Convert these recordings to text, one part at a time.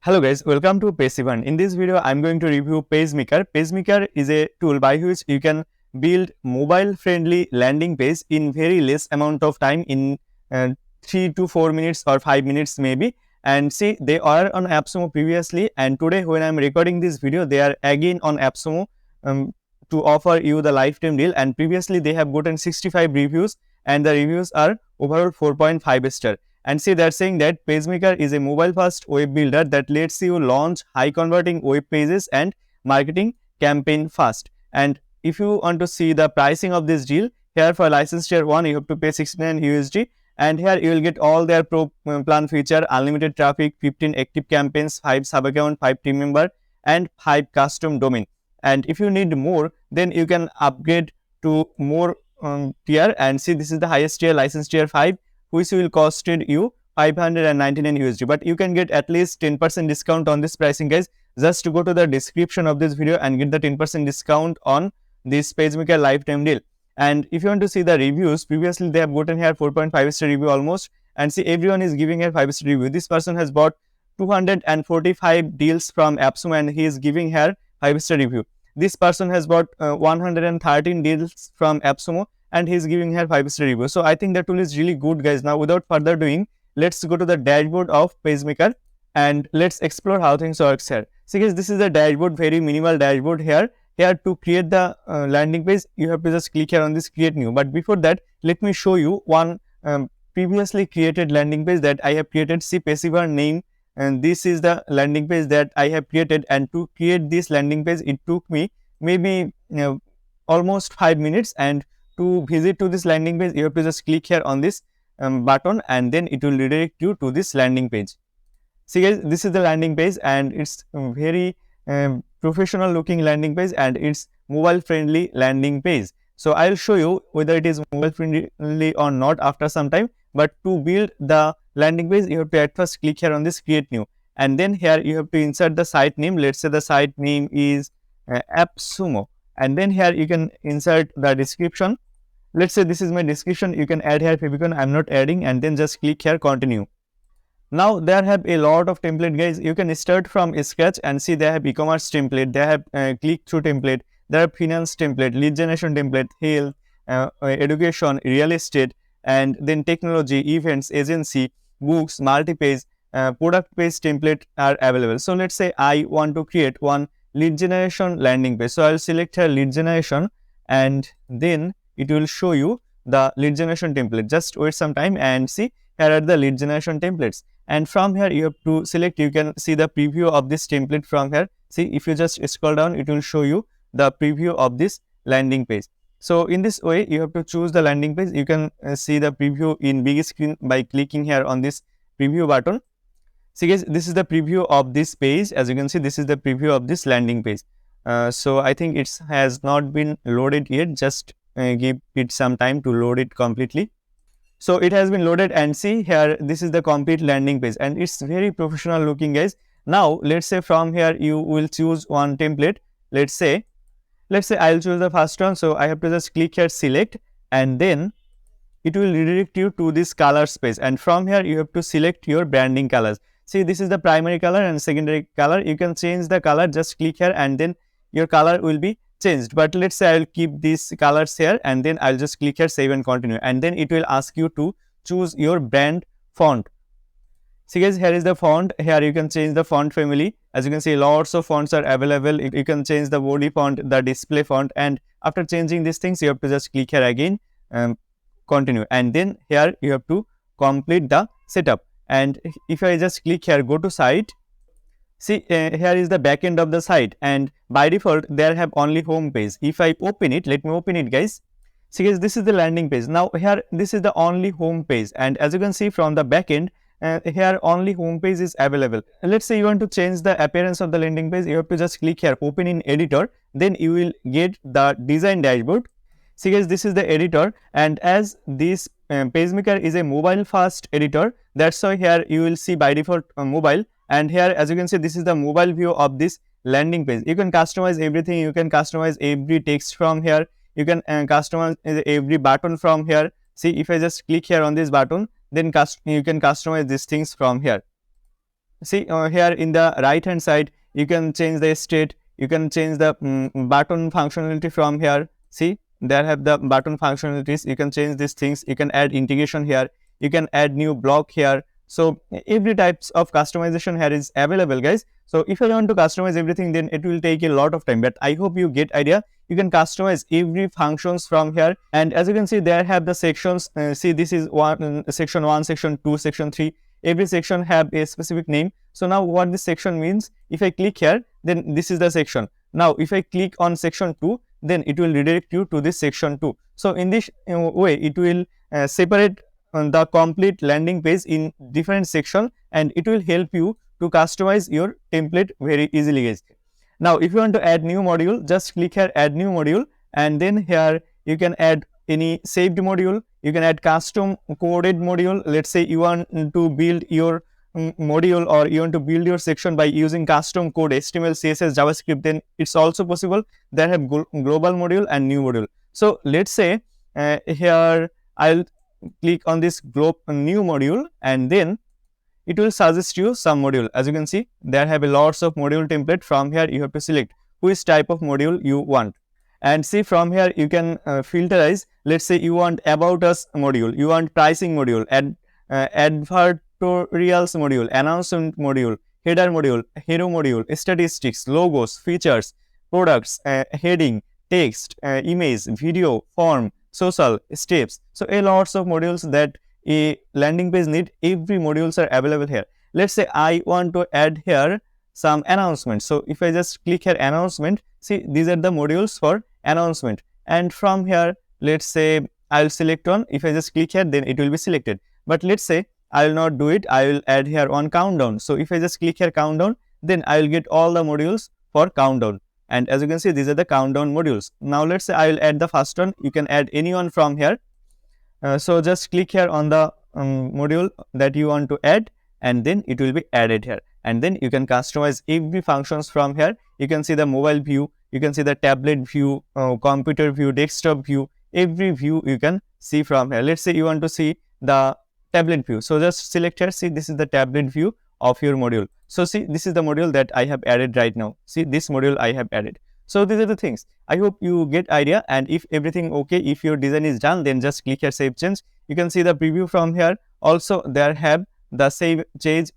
Hello guys, welcome to Passivern. In this video, I'm going to review PageMaker. PageMaker is a tool by which you can build mobile-friendly landing page in very less amount of time, in 3 to 4 minutes or 5 minutes maybe. And see, they are on AppSumo previously, and today when I'm recording this video, they are again on AppSumo to offer you the lifetime deal. And previously, they have gotten 65 reviews, and the reviews are overall 4.5 star. And see, they're saying that PageMaker is a mobile-first web builder that lets you launch high-converting web pages and marketing campaign fast. And if you want to see the pricing of this deal, here for license tier 1, you have to pay 69 USD. And here you will get all their pro plan feature: unlimited traffic, 15 active campaigns, 5 sub-account, 5 team member, and 5 custom domain. And if you need more, then you can upgrade to more tier. And see, this is the highest tier, license tier 5, which will cost you 599 USD, but you can get at least 10% discount on this pricing, guys. Just to go to the description of this video and get the 10% discount on this PageMaker lifetime deal. And if you want to see the reviews, previously they have gotten here 4.5 star review almost, and see, everyone is giving here 5 star review. This person has bought 245 deals from AppSumo and he is giving here 5 star review. This person has bought 113 deals from AppSumo and he's giving here 5 star review. So I think the tool is really good, guys. Now without further doing, let's go to the dashboard of PageMaker and let's explore how things works here. So guys, this is the dashboard, very minimal dashboard here. Here to create the landing page, you have to just click here on this create new. But before that, let me show you one previously created landing page that I have created. See, Passivern name, and this is the landing page that I have created. And to create this landing page, it took me maybe almost 5 minutes. And to visit to this landing page, you have to just click here on this button and then it will redirect you to this landing page. See guys, this is the landing page and it's very professional looking landing page and it's mobile friendly landing page. So I'll show you whether it is mobile friendly or not after some time. But to build the landing page, you have to at first click here on this create new, and then here you have to insert the site name. Let's say the site name is AppSumo, and then here you can insert the description. Let's say this is my description. You can add here favicon. I'm not adding, and then just click here continue. Now there have a lot of template, guys. You can start from scratch and see they have e-commerce template, they have click-through template, there are finance template, lead generation template, health, education, real estate, and then technology, events, agency, books, multi-page, product page template are available. So let's say I want to create one lead generation landing page. So I'll select here lead generation and then it will show you the lead generation template. Just wait some time and see, here are the lead generation templates. And from here you have to select, you can see the preview of this template from here. See, if you just scroll down, it will show you the preview of this landing page. So in this way, you have to choose the landing page. You can see the preview in big screen by clicking here on this preview button. See guys, this is the preview of this page. As you can see, this is the preview of this landing page. So I think it has not been loaded yet. Just give it some time to load it completely. So it has been loaded and see here, this is the complete landing page and it's very professional looking, guys. Now let's say from here you will choose one template. Let's say I'll choose the first one. So I have to just click here select and then it will redirect you to this colors page, and from here you have to select your branding colors. See, this is the primary color and secondary color. You can change the color, just click here and then your color will be changed. But let's say I'll keep these colors here and then I'll just click here save and continue, and then it will ask you to choose your brand font. See guys, here is the font. Here you can change the font family. As you can see, lots of fonts are available. You can change the body font, the display font, and after changing these things you have to just click here again continue, and then here you have to complete the setup. And if I just click here go to site, see here is the back end of the site, and by default there have only home page. If I open it, let me open it, guys. See guys, this is the landing page. Now here this is the only home page, and as you can see from the back end here only home page is available. Let's say you want to change the appearance of the landing page, you have to just click here open in editor, then you will get the design dashboard. See guys, this is the editor, and as this PageMaker is a mobile fast editor, that's why here you will see by default mobile. And here as you can see, this is the mobile view of this landing page. You can customize everything. You can customize every text from here. You can customize every button from here. See, if I just click here on this button, then you can customize these things from here. See here in the right hand side, you can change the state, you can change the button functionality from here. See, there have the button functionalities, you can change these things, you can add integration here, you can add new block here. So every types of customization here is available, guys. So if you want to customize everything, then it will take a lot of time, but I hope you get idea. You can customize every functions from here, and as you can see, there have the sections. See, this is section 1, section 2, section 3. Every section have a specific name. So now what this section means, if I click here, then this is the section. Now if I click on section 2, then it will redirect you to this section 2. So in this way, it will separate the complete landing page in different section, and it will help you to customize your template very easily, guys. Now if you want to add new module, just click here, add new module, and then here you can add any saved module. You can add custom coded module. Let's say you want to build your module, or you want to build your section by using custom code HTML, CSS, JavaScript, then it's also possible. They have global module and new module. So let's say here I'll click on this new module, and then it will suggest you some module. As you can see, there have a lots of module template. From here you have to select which type of module you want, and see from here you can filterize. Let's say you want about us module, you want pricing module, advertorials module, announcement module, header module, hero module, statistics, logos, features, products, heading, text, image, video, form, social, steps. So a lots of modules that a landing page need, every modules are available here. Let's say I want to add here some announcements. So if I just click here announcement, see these are the modules for announcement, and from here let's say I'll select one. If I just click here, then it will be selected. But let's say I will not do it, I will add here one countdown. So if I just click here countdown, then I will get all the modules for countdown, and as you can see, these are the countdown modules. Now let's say I will add the first one. You can add any one from here. So just click here on the module that you want to add, and then it will be added here, and then you can customize every functions from here. You can see the mobile view, you can see the tablet view, computer view, desktop view, every view you can see from here. Let's say you want to see the tablet view, so just select here. See, this is the tablet view of your module. So see, this is the module that I have added right now. See, this module I have added. So these are the things. I hope you get idea, and if everything okay, if your design is done, then just click here save change. You can see the preview from here. Also there have the save, change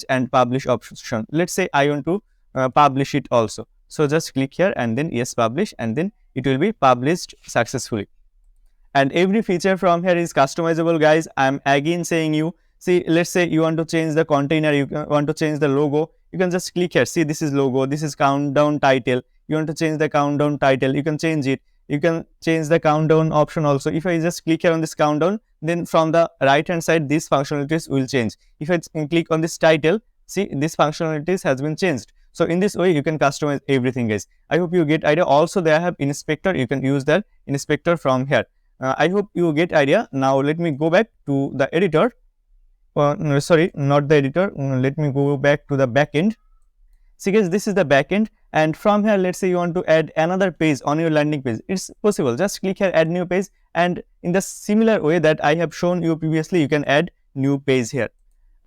and publish option. Let's say I want to publish it also. So just click here and then yes, publish, and then it will be published successfully. And every feature from here is customizable, guys. I'm again saying you, see, let's say you want to change the container, you want to change the logo, you can just click here. See, this is logo, this is countdown title. You want to change the countdown title, you can change it. You can change the countdown option also. If I just click here on this countdown, then from the right hand side, these functionalities will change. If I click on this title, see, this functionalities has been changed. So in this way, you can customize everything, guys. I hope you get idea. Also, they have inspector. You can use that inspector from here. I hope you get idea. Now let me go back to the editor. No, sorry, not the editor. Let me go back to the backend. See, guys, this is the backend, and from here, let's say you want to add another page on your landing page. It's possible. Just click here, add new page, and in the similar way that I have shown you previously, you can add new page here.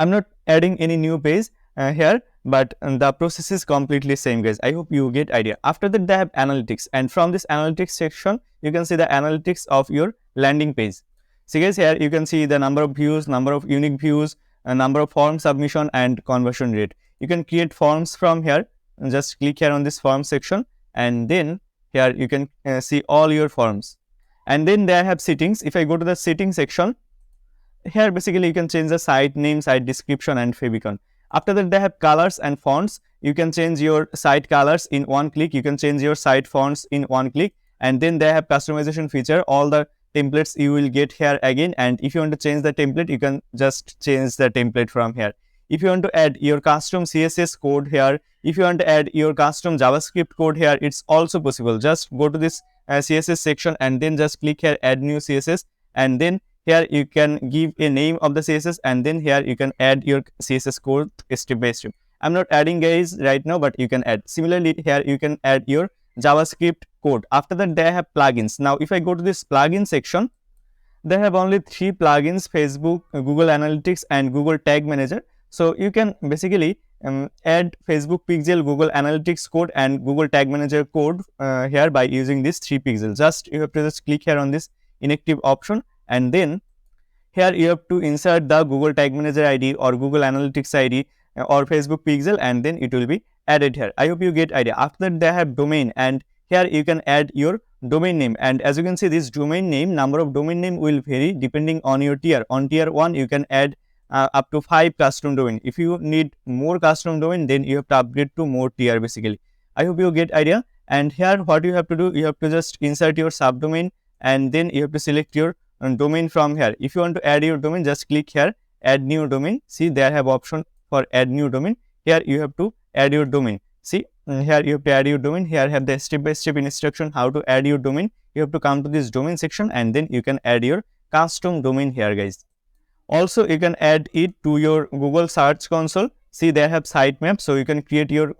I'm not adding any new page here, but the process is completely same, guys. I hope you get idea. After that, they have analytics, and from this analytics section, you can see the analytics of your landing page. See, guys, here you can see the number of views, number of unique views, number of form submission, and conversion rate. You can create forms from here. Just click here on this form section, and then here you can see all your forms. And then they have settings. If I go to the settings section, here basically you can change the site name, site description, and favicon. After that, they have colors and fonts. You can change your site colors in one click. You can change your site fonts in one click. And then they have customization feature. All the templates you will get here again. And if you want to change the template, you can just change the template from here. If you want to add your custom CSS code here, if you want to add your custom JavaScript code here, it's also possible. Just go to this CSS section and then just click here, add new CSS, and then here you can give a name of the CSS, and then here you can add your CSS code step by step. I'm not adding, guys, right now, but you can add. Similarly, here you can add your JavaScript code. After that, they have plugins. Now, if I go to this plugin section, they have only 3 plugins: Facebook, Google Analytics, and Google Tag Manager. So you can basically add Facebook pixel, Google Analytics code, and Google Tag Manager code here by using this 3 pixels. Just you have to just click here on this inactive option, and then here you have to insert the Google Tag Manager ID or Google Analytics ID or Facebook pixel, and then it will be added here. I hope you get idea. After that, they have domain, and here you can add your domain name, and as you can see, this domain name, number of domain name will vary depending on your tier. On tier 1 you can add up to 5 custom domain. If you need more custom domain, then you have to upgrade to more tier basically. I hope you get idea. And here what you have to do, you have to just insert your subdomain, and then you have to select your domain from here. If you want to add your domain, just click here, add new domain. See, there have option for add new domain. Here you have to add your domain. See, here you have to add your domain. Here have the step-by-step instruction how to add your domain. You have to come to this domain section, and then you can add your custom domain here, guys. Also, you can add it to your Google Search Console. See, they have sitemap, so you can create your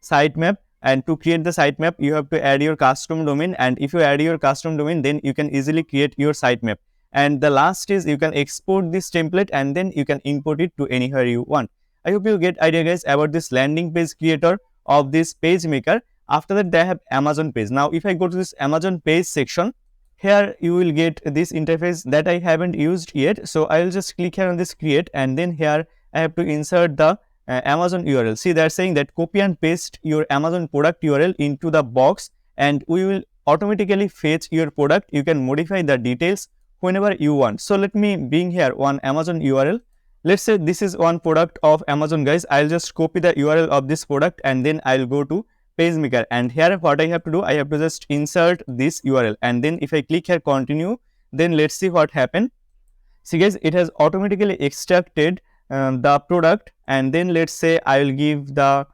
sitemap. And to create the sitemap, you have to add your custom domain. And if you add your custom domain, then you can easily create your sitemap. And the last is you can export this template, and then you can import it to anywhere you want. I hope you get idea, guys, about this landing page creator of this PageMaker. After that, they have Amazon page. Now, if I go to this Amazon page section, here you will get this interface that I haven't used yet. So I will just click here on this create, and then here I have to insert the Amazon URL. See, they're saying that copy and paste your Amazon product URL into the box, and we will automatically fetch your product. You can modify the details whenever you want. So let me bring here one Amazon URL. Let's say this is one product of Amazon, guys. I'll just copy the URL of this product, and then I'll go to PageMaker. And here what I have to do, I have to just insert this URL, and then if I click here continue, then let's see what happened. See, guys, it has automatically extracted the product, and then let's say I will give the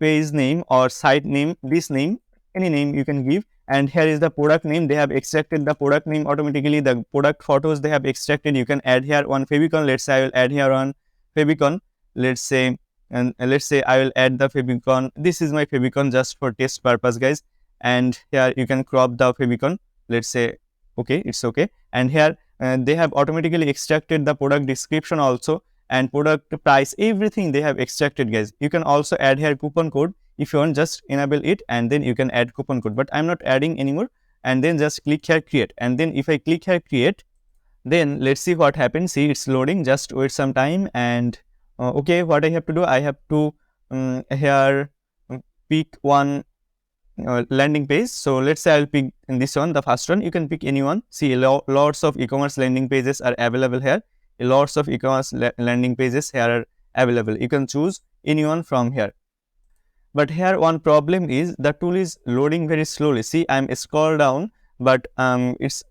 page name or site name, this name, any name you can give, and here is the product name. They have extracted the product name automatically. The product photos they have extracted. You can add here one favicon. Let's say I will add here one favicon. Let's say, and let's say I will add the favicon. This is my favicon just for test purpose, guys. And here you can crop the favicon. Let's say okay, it's okay. And here they have automatically extracted the product description also, and product price, everything they have extracted, guys. You can also add here coupon code. If you want, just enable it, and then you can add coupon code, but I'm not adding anymore. And then just click here create, and then if I click here create, then let's see what happens. See, it's loading, just wait some time. And okay, what I have to do, I have to here pick one landing page. So let's say I'll pick this one, the first one. You can pick anyone. See, lots of e-commerce landing pages are available here. Lots of e-commerce landing pages here are available. You can choose anyone from here. But here one problem is the tool is loading very slowly. See, I'm scroll down, but it's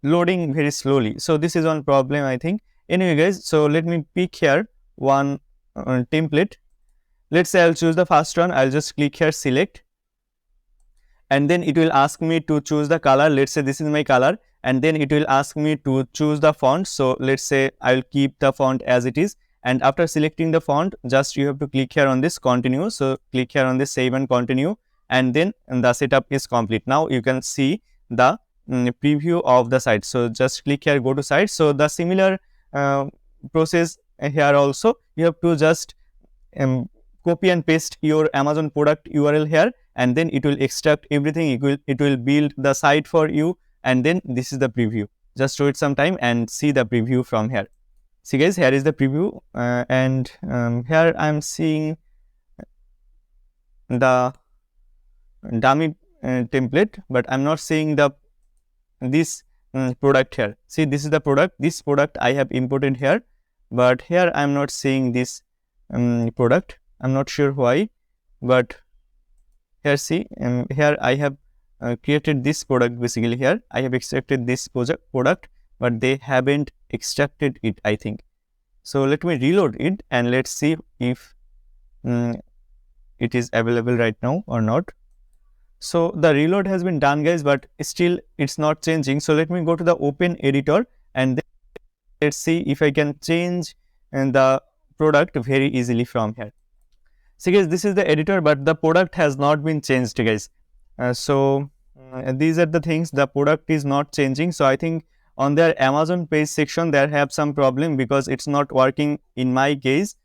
loading very slowly. So this is one problem, I think. Anyway, guys, so let me pick here one template. Let's say I'll choose the first one. I'll just click here select, and then it will ask me to choose the color. Let's say this is my color, and then it will ask me to choose the font. So let's say I'll keep the font as it is. And after selecting the font, just you have to click here on this continue. So click here on this save and continue, and then the setup is complete. Now you can see the preview of the site. So just click here, go to site. So the similar process here also, you have to just copy and paste your Amazon product URL here, and then it will extract everything. It will build the site for you, and then this is the preview. Just wait some time and see the preview from here. See, guys, here is the preview, and here I'm seeing the dummy template, but I'm not seeing this product here. See, this is the product. This product I have imported here, but here I'm not seeing this product. I'm not sure why, but here see, here I have created this product. Basically here I have extracted this product, but they haven't extracted it, I think. So let me reload it, and let's see if it is available right now or not. So the reload has been done, guys, but still it's not changing. So let me go to the open editor, and then let's see if I can change the product very easily from here. See, guys, this is the editor, but the product has not been changed, guys. These are the things. The product is not changing. So I think on their Amazon page section, they have some problem because it's not working in my case.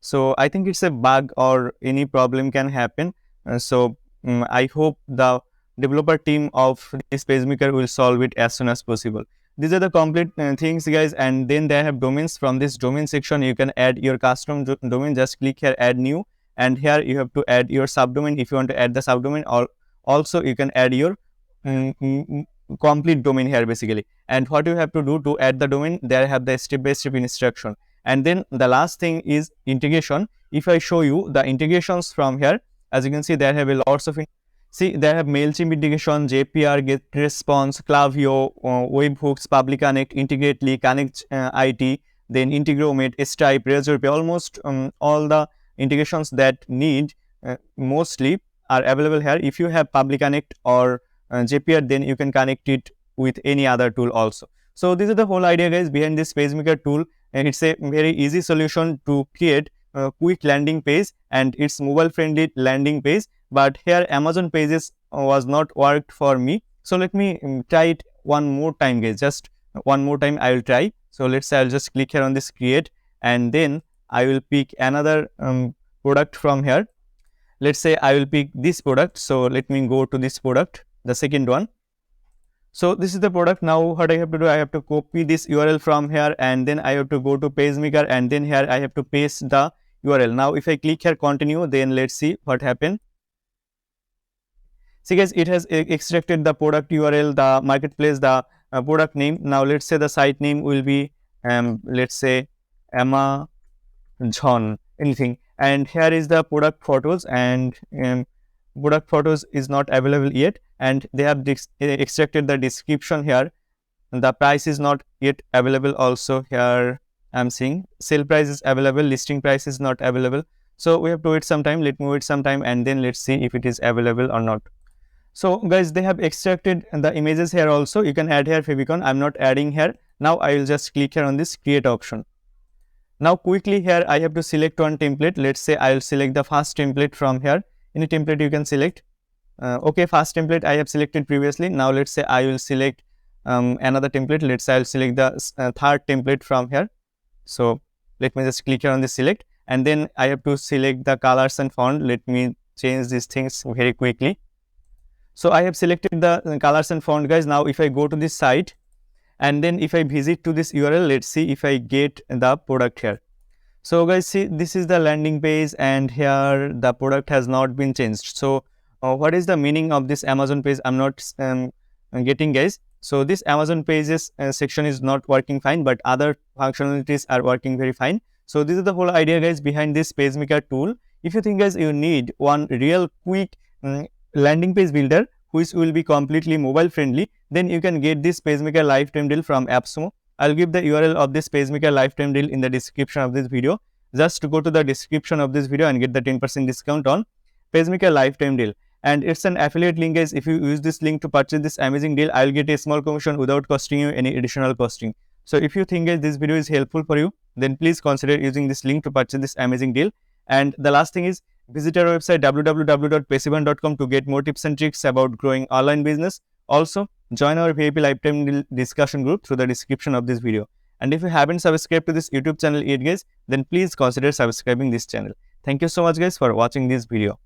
So I think it's a bug or any problem can happen. I hope the developer team of this PageMaker will solve it as soon as possible. These are the complete things, guys. And then they have domains. From this domain section, you can add your custom domain. Just click here, add new, and here you have to add your subdomain if you want to add the subdomain, or also you can add your complete domain here basically. And what you have to do to add the domain, there have the step-by-step instruction. And then the last thing is integration. If I show you the integrations from here, as you can see, there have a lots of there have MailChimp integration, JPR, GetResponse, Klaviyo, Webhooks, Public Connect, Integrately, Connect IT, then Integromat, Stripe, Razorpay, almost all the integrations that need mostly are available here. If you have Public Connect or JPR, then you can connect it with any other tool also. So this is the whole idea, guys, behind this PageMaker tool, and it's a very easy solution to create a quick landing page, and it's mobile friendly landing page. But here Amazon pages was not worked for me, so let me try it one more time, guys. Just one more time I will try. So let's say I'll just click here on this create, and then I will pick another product from here. Let's say I will pick this product. So let me go to this product, the second one. So this is the product. Now what I have to do, I have to copy this URL from here, and then I have to go to PageMaker, and then here I have to paste the URL. Now if I click here continue, then let's see what happened. See, guys, it has extracted the product URL, the marketplace, the product name. Now let's say the site name will be let's say Amazon anything, and here is the product photos, and product photos is not available yet, and they have extracted the description here. The price is not yet available also. Here I'm seeing sale price is available, listing price is not available. So we have to wait some time. Let me wait some time, and then let's see if it is available or not. So guys, they have extracted the images here also. You can add here favicon. I'm not adding here. Now I will just click here on this create option. Now quickly here I have to select one template. Let's say I will select the first template from here. Any template you can select. Okay, first template I have selected previously. Now let's say I will select another template. Let's say I will select the third template from here. So let me just click here on the select, and then I have to select the colors and font. Let me change these things very quickly. So I have selected the colors and font, guys. Now if I go to this site, and then if I visit to this URL, let's see if I get the product here. So guys, see, this is the landing page, and here the product has not been changed. So what is the meaning of this Amazon page? I'm not getting, guys. So this Amazon pages section is not working fine, but other functionalities are working very fine. So this is the whole idea, guys, behind this PageMaker tool. If you think, guys, you need one real quick landing page builder which will be completely mobile friendly, then you can get this PageMaker lifetime deal from AppSumo. I'll give the URL of this PageMaker lifetime deal in the description of this video. Just to go to the description of this video and get the 10% discount on PageMaker lifetime deal. And it's an affiliate link, guys. If you use this link to purchase this amazing deal, I'll get a small commission without costing you any additional costing. So if you think, guys, this video is helpful for you, then please consider using this link to purchase this amazing deal. And the last thing is, visit our website www.passivern.com to get more tips and tricks about growing online business. Also, join our VIP lifetime deal discussion group through the description of this video. And if you haven't subscribed to this YouTube channel yet, guys, then please consider subscribing this channel. Thank you so much, guys, for watching this video.